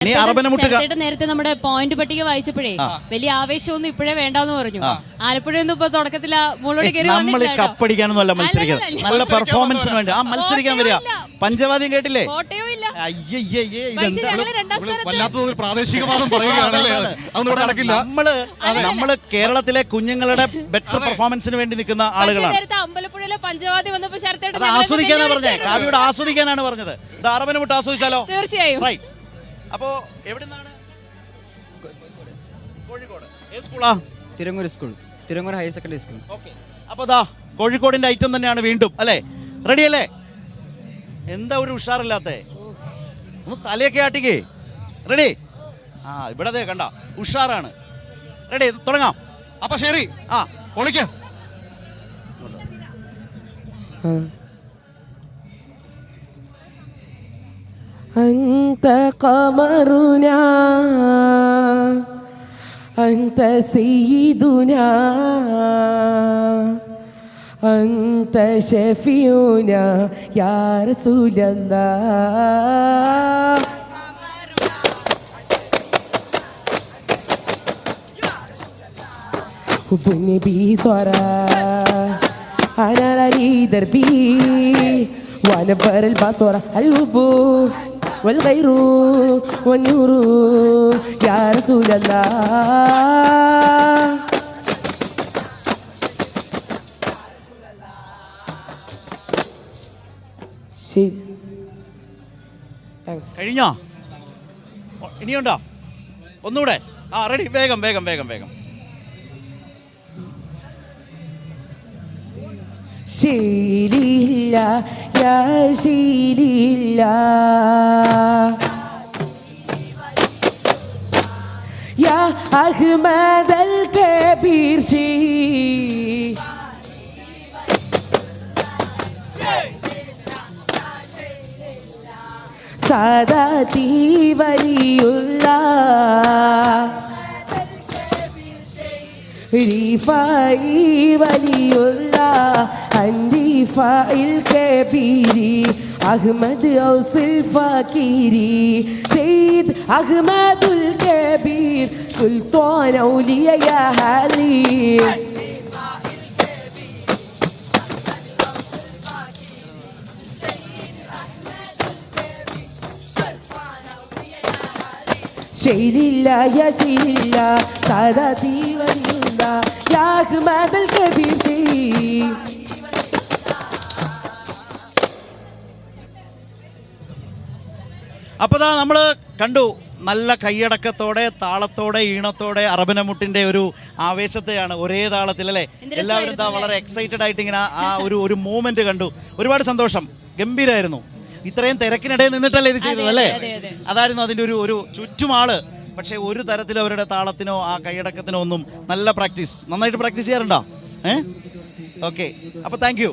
നേരത്തെ നമ്മുടെ പോയിന്റ് പട്ടിക വായിച്ചപ്പോഴേ വലിയ ആവേശമൊന്നും ഇപ്പോഴേ വേണ്ടെന്ന് പറഞ്ഞു. ആലപ്പുഴയൊന്നും ഇപ്പൊ തുടക്കത്തിൽ നമ്മൾ കപ്പടിക്കാനൊന്നും അല്ല മത്സരിക്കുന്നത്, നല്ല പെർഫോമൻസിന് വേണ്ടി ആ മത്സരിക്കാൻ വരിക. പഞ്ചവാദ്യം കേട്ടില്ലേ? നമ്മള് കേരളത്തിലെ കുഞ്ഞുങ്ങളുടെ ബെറ്റർ പെർഫോമൻസിന് വേണ്ടി നിൽക്കുന്ന ആളുകളാണ്. അമ്പലപ്പുഴയിലെ പഞ്ചവാദ്യം വന്നപ്പോ അത് ആസ്വദിക്കാനാണ് പറഞ്ഞത്, കാവ്യയോട് ആസ്വദിക്കാനാണ് പറഞ്ഞത്. ഇത് അറബനമുട്ട് ആസ്വദിച്ചാലോ? തീർച്ചയായും. അപ്പോ എവിടുന്നാണ്? കോഴിക്കോട്. ഏത് സ്കൂളാ? Thiruvangoor school, Thiruvangoor higher secondary school. Okay, അപ്പൊ ദാ കോഴിക്കോടിന്റെ ഐറ്റം തന്നെയാണ് വീണ്ടും, അല്ലേ? റെഡി അല്ലേ? എന്താ ഒരു ഉഷാറില്ലാത്ത? ഒന്ന് തലയൊക്കെ ആട്ടിക്കേ. റെഡി? ആ ഇവിടെ ദേ കണ്ട ഉഷാറാണ്. റെഡി, തുടങ്ങാം. അപ്പൊ ശരി, ആ പൊളിക്ക. أنت قمرنا أنت سيدنا أنت شفيعنا يا رسول الله حب النبي صورة أنا لي دربي وأنا بر البصرة الحب والغير والنور يا رسول الله. കഴിഞ്ഞോ? ഇനിയുണ്ടോ? ഒന്നുകൂടെ. ആ റെഡി, വേഗം വേഗം വേഗം വേഗം. ശീലില്ല യാ ശീലില്ല യാ അഹ്മദ് അൽ കബീർ ശീ സാദാതി വലിയുല്ലാഹ് رفاعي ولي الله الرفاع الكبير أحمد أوس الفقيري سيد أحمد الكبير سلطان أولياء يا حليم شيليلا يا شيليلا سادتي وليلا يا أحمد الكبير شيل. അപ്പോൾ നമ്മൾ കണ്ടു നല്ല കൈയടക്കത്തോടെ താളത്തോടെ ഈണത്തോടെ അറബനമുട്ടിന്റെ ഒരു ആവേശത്തെയാണ് ഒരേ താളത്തിൽ, അല്ലേ? എല്ലാവരും വളരെ എക്സൈറ്റഡ് ആയിട്ട് ഇങ്ങനെ ആ ഒരു മൂവ്മെന്റ് കണ്ടു. ഒരുപാട് സന്തോഷം, ഗംഭീരമായിരുന്നു. ഇത്രയും തിരക്കിനിടയിൽ നിന്നിട്ടല്ലേ ഇത് ചെയ്തത്, അല്ലേ? അതായിരുന്നു അതിൻ്റെ ഒരു ചുറ്റുമാള്. പക്ഷേ ഒരു തരത്തിലും അവരുടെ താളത്തിനോ ആ കൈയടക്കത്തിനോ ഒന്നും. നല്ല പ്രാക്ടീസ്, നന്നായിട്ട് പ്രാക്ടീസ് ചെയ്യാറുണ്ടോ? ഓക്കെ, അപ്പോൾ താങ്ക് യു.